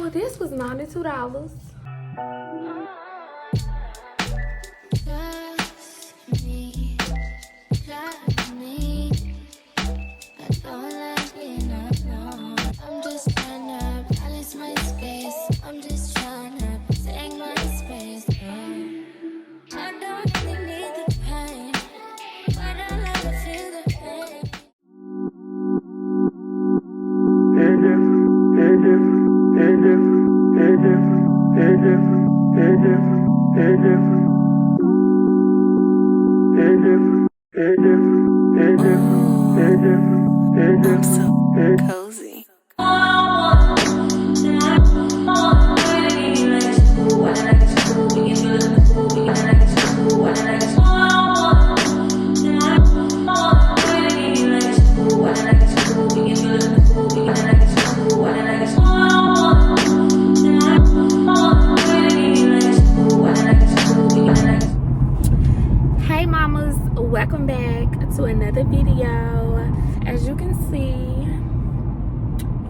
So this was $92. I'm so cozy. Hey mamas, welcome back to another video. As you can see,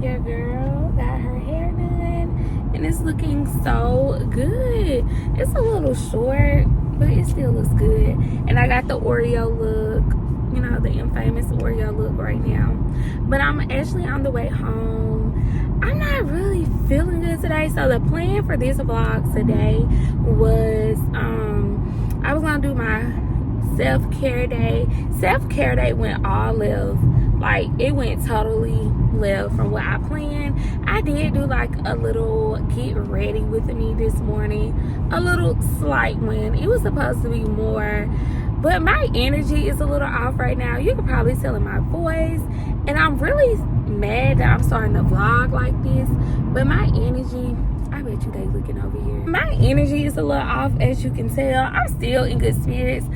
your girl got her hair done and it's looking so good. It's a little short, but it still looks good. And I got the Oreo look, you know, the infamous Oreo look right now. But I'm actually on the way home. I'm not really feeling good today, so the plan for this vlog today was I was gonna do my self-care day. Self-care day went all left. Like, it went totally left from what I planned. I did do like a little get ready with me this morning, a little slight one. It was supposed to be more, but my energy is a little off right now. You can probably tell in my voice, and I'm really mad that I'm starting to vlog like this, but my energy, I bet you they looking over here. My energy is a little off, as you can tell. I'm still in good spirits,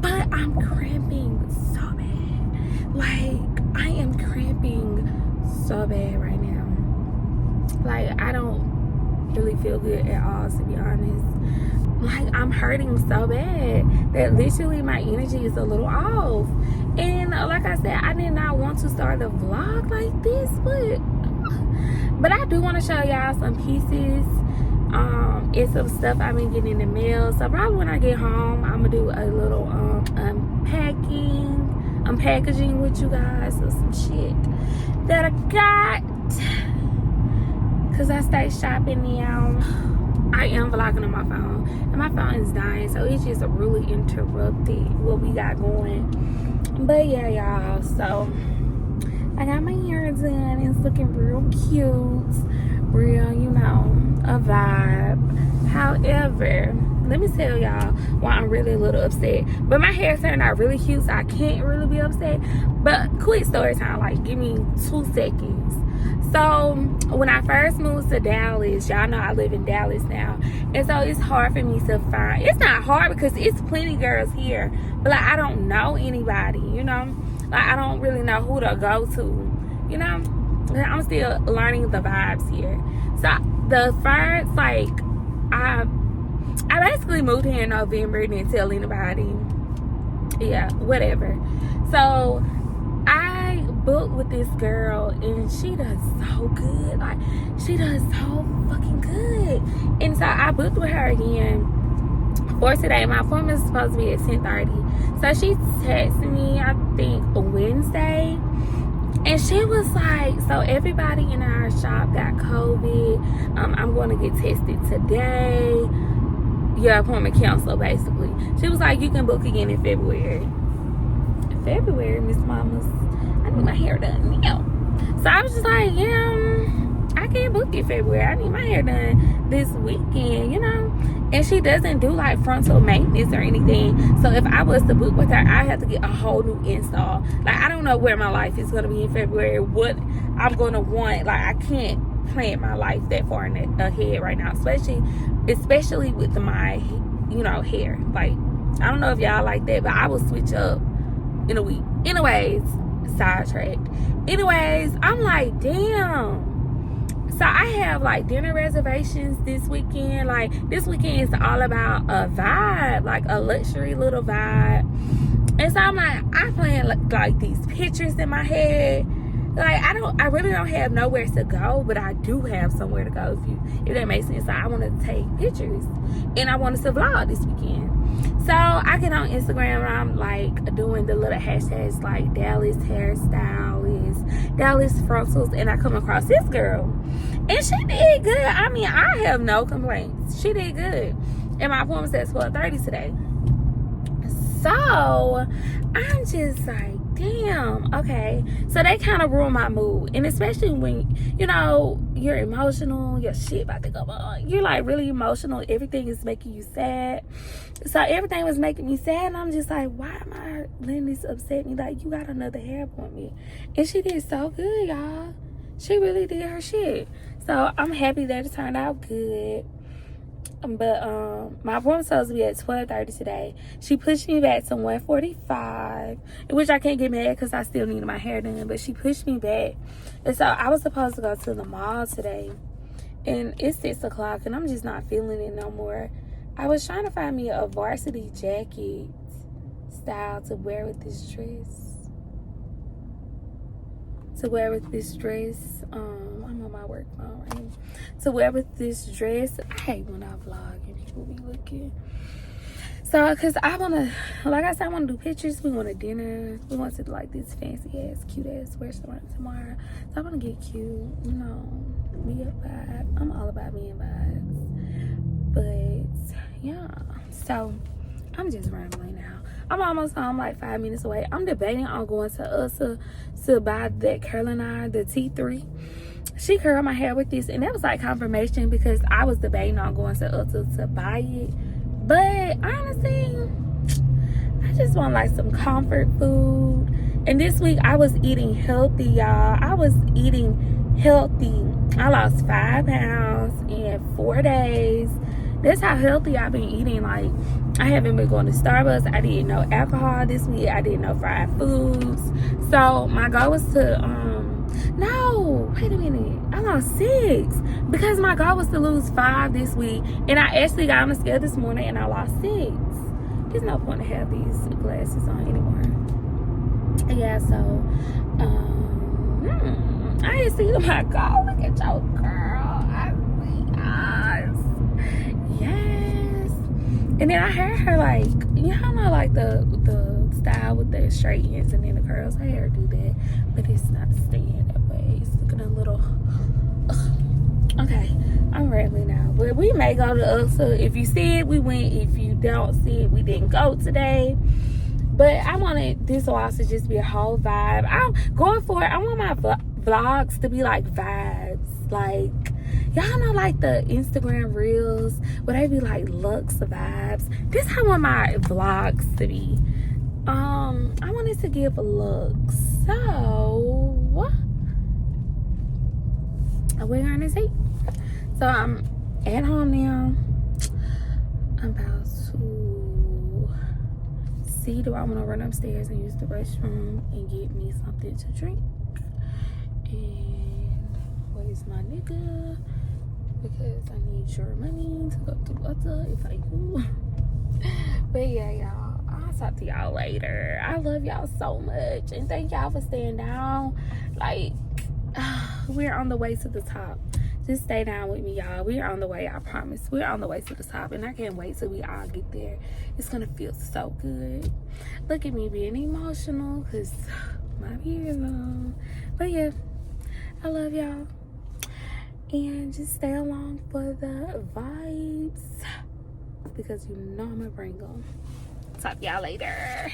but I'm cramping so bad. Like, I am cramping so bad right now. Like, I don't really feel good at all, to be honest. Like, I'm hurting so bad that literally my energy is a little off. And like I said, I did not want to start a vlog like this, but I do want to show y'all some pieces. It's some stuff I've been getting in the mail. So probably when I get home, I'm gonna do a little unpackaging with you guys of some shit that I got, cause I stay shopping now. I am vlogging on my phone, and my phone is dying, so it's just really interrupted what we got going. But yeah, y'all, so I got my hair done. It's looking real cute, real, you know, a vibe. However, let me tell y'all why I'm really a little upset. But my hair turned out really cute, so I can't really be upset. But quick story time, like, give me 2 seconds. So when I first moved to Dallas, y'all know I live in Dallas now, and so it's hard for me to find. It's not hard because it's plenty girls here, but like, I don't know anybody, you know. Like, I don't really know who to go to, you know. I'm still learning the vibes here. So the first, like, I basically moved here in November and didn't tell anybody. Yeah, whatever. So I booked with this girl, and she does so good. Like, she does so fucking good. And so I booked with her again for today. My appointment is supposed to be at 10:30. So she texted me, I think, Wednesday. And she was like, so everybody in our shop got COVID. I'm going to get tested today. Your appointment canceled, basically. She was like, you can book again in February. February, Miss Mamas. I need my hair done now. So I was just like, yeah, I can't book in February. I need my hair done this weekend, you know. And she doesn't do like frontal maintenance or anything. So if I was to book with her, I have to get a whole new install. Like, I don't know where my life is going to be in February, what I'm going to want. Like, I can't plan my life that far ahead right now, especially with my, you know, hair. Like, I don't know if y'all like that, but I will switch up in a week. Anyways, sidetracked. Anyways, I'm like, damn. So I have like dinner reservations this weekend. Like, this weekend is all about a vibe, like a luxury little vibe. And so I'm like, I plan like these pictures in my head. Like, I really don't have nowhere to go, but I do have somewhere to go, if that makes sense. So I want to take pictures, and I wanted to vlog this weekend. So I get on Instagram, and I'm like doing the little hashtags like Dallas hairstylist, Dallas frontals, and I come across this girl, and she did good. I mean, I have no complaints. She did good, and my appointment's at 12:30 today. So I'm just like, damn, okay. So they kind of ruin my mood. And especially when, you know, you're emotional, your shit about to go on. You're like really emotional. Everything is making you sad. So everything was making me sad. And I'm just like, why am I letting this upset me? Like, you got another hair appointment. And she did so good, y'all. She really did her shit. So I'm happy that it turned out good. But my appointment's supposed to be at 12:30 today. She pushed me back to 1:45, which I can't get mad because I still need my hair done. But she pushed me back, and so I was supposed to go to the mall today, and it's 6 o'clock, and I'm just not feeling it no more. I was trying to find me a varsity jacket style to wear with this dress. I'm on my work phone, right? To wear with this dress. I hate when I vlog and people be looking. So, cause I wanna, like I said, I wanna do pictures. We want a dinner. We want to do like this fancy ass, cute ass restaurant tomorrow. So I wanna get cute, you know, be a vibe. I'm all about being vibes. But yeah, so I'm just rambling now. I'm almost home, like 5 minutes away. I'm debating on going to Ulta to buy that curling iron, the T3. She curled my hair with this, and that was like confirmation because I was debating on going to Ulta to buy it. But honestly, I just want like some comfort food. And this week I was eating healthy, y'all. I was eating healthy. I lost 5 pounds in 4 days. That's how healthy I've been eating. Like, I haven't been going to Starbucks. I did no alcohol this week. I did no fried foods. So my goal was to no, wait a minute, I lost 6 because my goal was to lose 5 this week, and I actually got on the scale this morning and I lost 6. There's no point to have these glasses on anymore. Yeah, so I didn't see my goal. Look at your girl. I see us. Yes. And then I heard her like, you know, like the style with the straight ends and then the curls. I heard her do that, but it's not staying that way. It's looking a little. Okay, I'm rambling now, but we may go to Ulta. If you see it, we went. If you don't see it, we didn't go today. But I wanted this vlog to just be a whole vibe. I'm going for it. I want my vlogs to be like vibes, like. Y'all know like the Instagram reels where they be like looks vibes. This how I want my vlogs to be. I wanted to give looks. So we're gonna see. So I'm at home now. I'm about to see, do I want to run upstairs and use the restroom and get me something to drink? And where's my nigga? Because I need your money to go to Ulta if I do. But yeah, y'all, I'll talk to y'all later. I love y'all so much, and thank y'all for staying down. Like, we're on the way to the top. Just stay down with me, y'all. We're on the way, I promise. We're on the way to the top, and I can't wait till we all get there. It's gonna feel so good. Look at me being emotional because my hair is on. But yeah, I love y'all. And just stay along for the vibes because you know I'm gonna bring them. Talk to y'all later.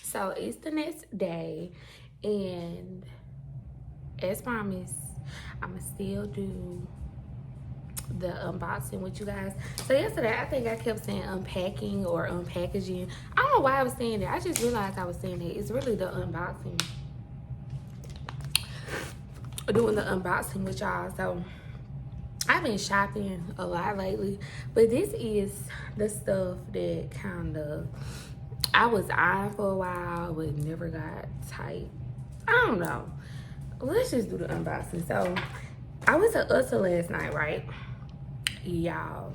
So it's the next day, and as promised, I'ma still do the unboxing with you guys. So yesterday I think I kept saying unpacking or unpackaging. I don't know why I was saying that. I just realized I was saying that. It's really the unboxing, doing the unboxing with y'all. So I've been shopping a lot lately, but this is the stuff that kind of I was eyeing for a while but never got tight. I don't know. let's just do the unboxing. So I went to Ulta last night, right? Y'all,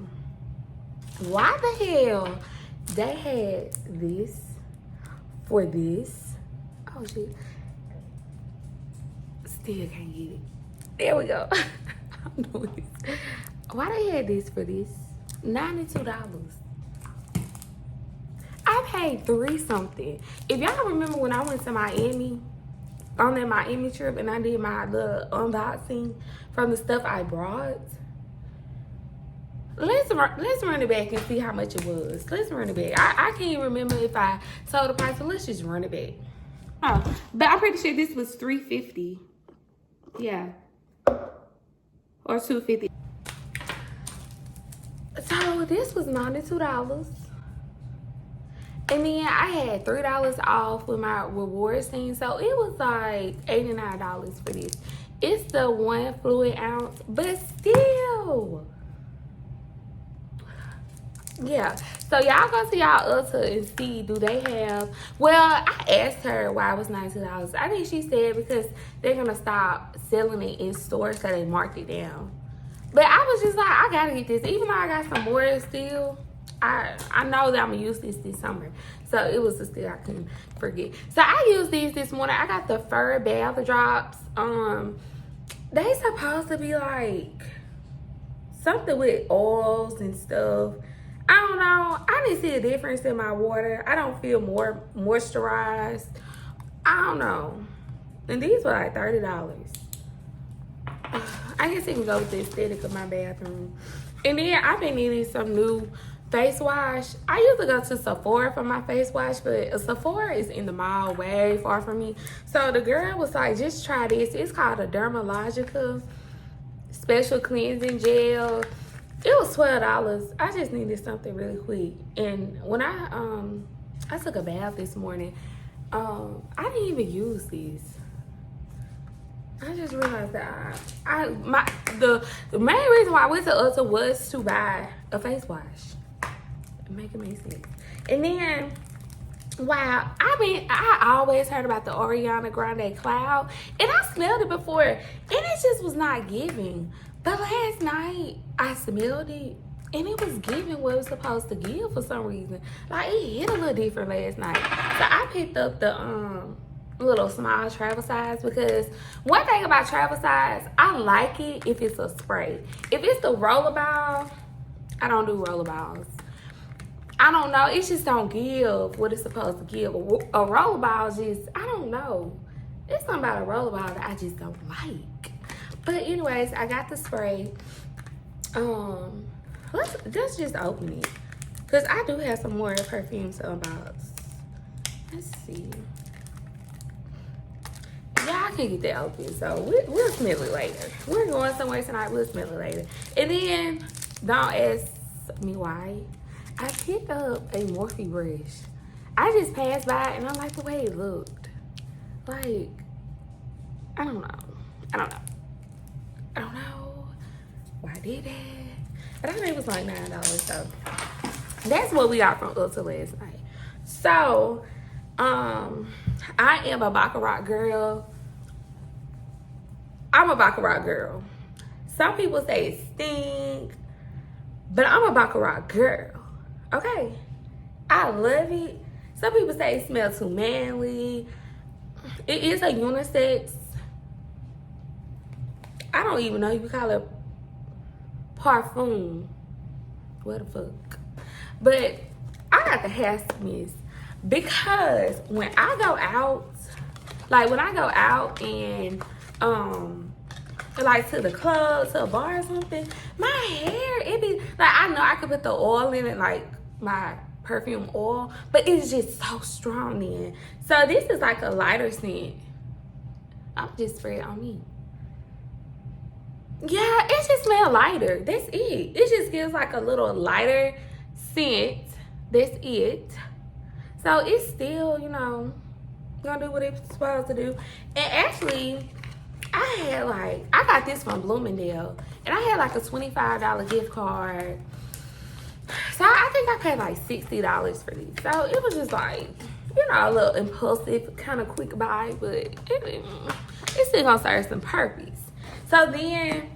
why the hell they had this for this? Oh shit, still can't get it. There we go. I'm doing this. Why they had this for this? $92. I paid $3 something. If y'all remember when I went to Miami on that Miami trip and I did my little unboxing from the stuff I brought, let's run it back and see how much it was. Let's run it back. I can't remember if I told the price, so let's just run it back. Oh, but I'm pretty sure this was $3.50. Yeah. Or $2.50. So this was $92. And then I had $3 off with my rewards thing. So it was like $89 for this. It's the 1 fluid ounce, but still. Yeah. So y'all go to y'all Ulta and see, do they have, well, I asked her why it was $92. I think she said because they're going to stop selling it in stores because they marked it down. But I was just like, I got to get this. Even though I got some more still, I know that I'm going to use this summer. So it was still, I couldn't forget. So I used these this morning. I got the Fur Bath Drops. They supposed to be like something with oils and stuff. I don't know. I didn't see a difference in my water. I don't feel more moisturized. I don't know. And these were like $30. I guess it can go with the aesthetic of my bathroom. And then I've been needing some new face wash. I usually go to Sephora for my face wash, but Sephora is in the mall way far from me. So the girl was like, just try this. It's called a Dermalogica Special Cleansing Gel. It was $12. I just needed something really quick. And when I took a bath this morning, I didn't even use these. I just realized that the main reason why I went to Ulta was to buy a face wash. Make it make sense. And then, wow, I always heard about the Ariana Grande Cloud, and I smelled it before, and it just was not giving. But last night, I smelled it, and it was giving what it was supposed to give for some reason. Like, it hit a little different last night. So I picked up the little small travel size, because one thing about travel size, I like it if it's a spray. If it's the rollerball, I don't do rollerballs. I don't know. It just don't give what it's supposed to give. A rollerball just, I don't know. There's something about a rollerball that I just don't like. But anyways, I got the spray. Let's just open it, because I do have some more perfumes to unbox. Let's see. Yeah, I can get that open, so we'll smell it later. We're going somewhere tonight. We'll smell it later. And then, don't ask me why. I picked up a Morphe brush. I just passed by and I like the way it looked. Like, I don't know why I did that. But I think it was like $9, so that's what we got from Ulta last night. So, I am a Baccarat girl. I'm a Baccarat girl. Some people say it stink, but I'm a Baccarat girl. Okay, I love it. Some people say it smells too manly. It is a unisex. I don't even know if you call it parfum. What the fuck? But I got the Haskins, because when I go out, like when I go out and like to the club, to a bar or something, my hair, it be like, I know I could put the oil in it, like my perfume oil, but it's just so strong then. So this is like a lighter scent. I'm just spray it on me. Yeah, it just smells lighter. That's it. It just gives like a little lighter scent. That's it. So it's still, you know, gonna do what it's supposed to do. And actually, I got this from Bloomingdale, and I had like a $25 gift card. So I think I paid like $60 for these. So it was just like, you know, a little impulsive, kind of quick buy, but it's still gonna serve some purpose. So then,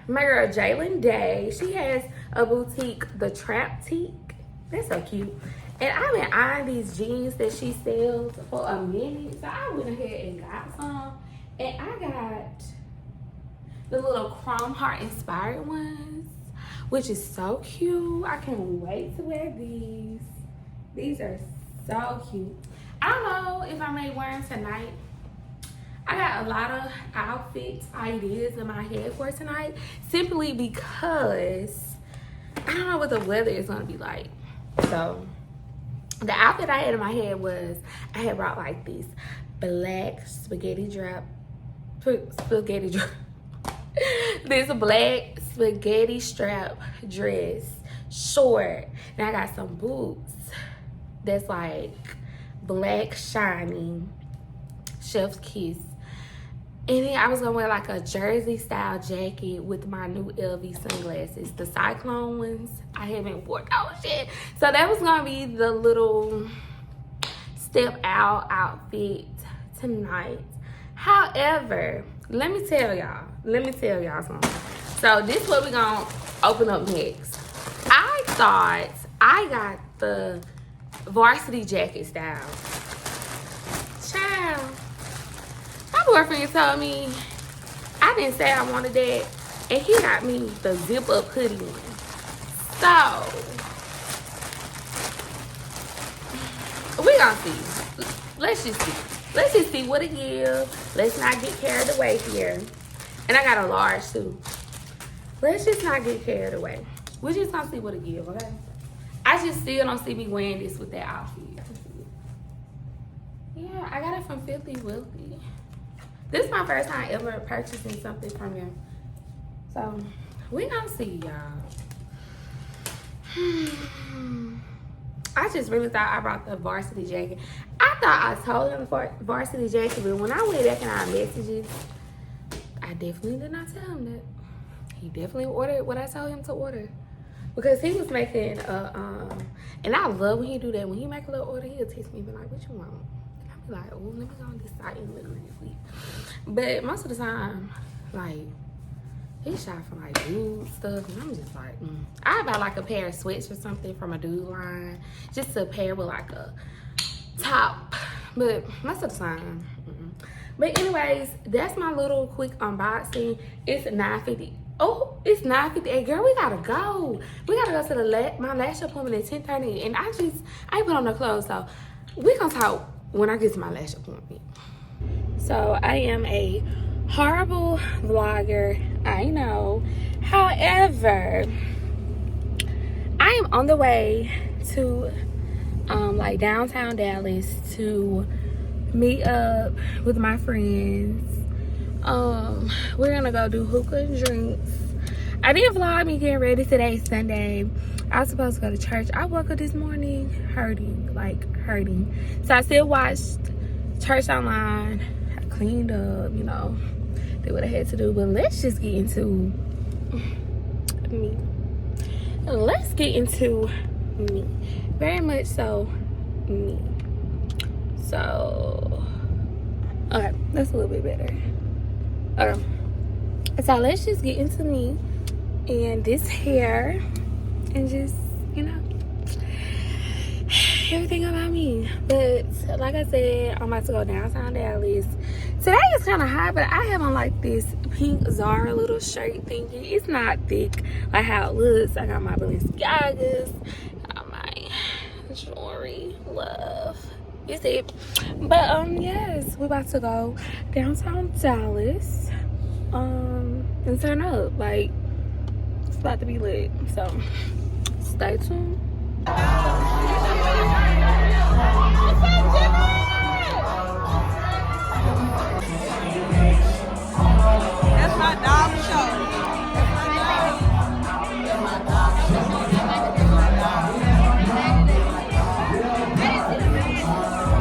my girl Jalen Day, she has a boutique, The Traptique. That's so cute. And I've been eyeing these jeans that she sells for a minute. So I went ahead and got some. And I got the little chrome heart inspired ones, which is so cute. I can't wait to wear these. These are so cute. I don't know if I may wear them tonight. I got a lot of outfit ideas in my head for tonight, simply because I don't know what the weather is gonna be like. So the outfit I had in my head was, I had brought like this black spaghetti dress, this black spaghetti strap dress, short. And I got some boots that's like black shiny, chef's kiss. And then I was gonna wear like a jersey style jacket with my new LV sunglasses, the cyclone ones. I haven't worn those yet. So that was gonna be the little step out outfit tonight. However, let me tell y'all something. So this is what we're gonna open up next. I thought I got the varsity jacket style. Child, my boyfriend told me I didn't say I wanted that, and he got me the zip up hoodie one. So we gonna see. Let's just see what it gives. Let's not get carried away here. And I got a large too. Let's just not get carried away. We're just gonna see what it gives, okay? I just still don't see me wearing this with that outfit. Yeah, I got it from Filthy Wealthy. This is my first time ever purchasing something from them. So, we gonna see, y'all. I just really thought I brought the varsity jacket. I thought I told him for varsity jacket, but when I went back in our messages, I definitely did not tell him that. He definitely ordered what I told him to order. Because he was making and I love when he do that. When he make a little order, he'll text me and be like, what you want? And I'll be like, oh, let me go on this site and look really. But most of the time, like, he shop for like dude stuff, and I'm just like, I buy like a pair of sweats or something from a dude line, just to pair with like a top. But most of the time, But anyways, that's my little quick unboxing. It's $9.50. Oh, it's $9:58. Girl, we gotta go. We gotta go to my lash appointment at 10:30, and I ain't put on no clothes, so we gonna talk when I get to my lash appointment. So I am a horrible vlogger, I know. However, I am on the way to like downtown Dallas to meet up with my friends. We're gonna go do hookah and drinks. I didn't vlog me getting ready. Today's Sunday. I was supposed to go to church. I woke up this morning hurting. So I still watched church online. I cleaned up, you know, did what I had to do. But let's just get into me. Let's get into me. Very much so me. So, okay, that's a little bit better. Okay, so let's just get into me and this hair and just, you know, everything about me. But like I said, I'm about to go downtown Dallas. Today is kind of hot, but I have on like this pink Zara little shirt thingy. It's not thick like how it looks. I got my Balenciagas, got my jewelry, love. You see it. But yes, we're about to go downtown Dallas and turn up. Like, it's about to be lit. So stay tuned.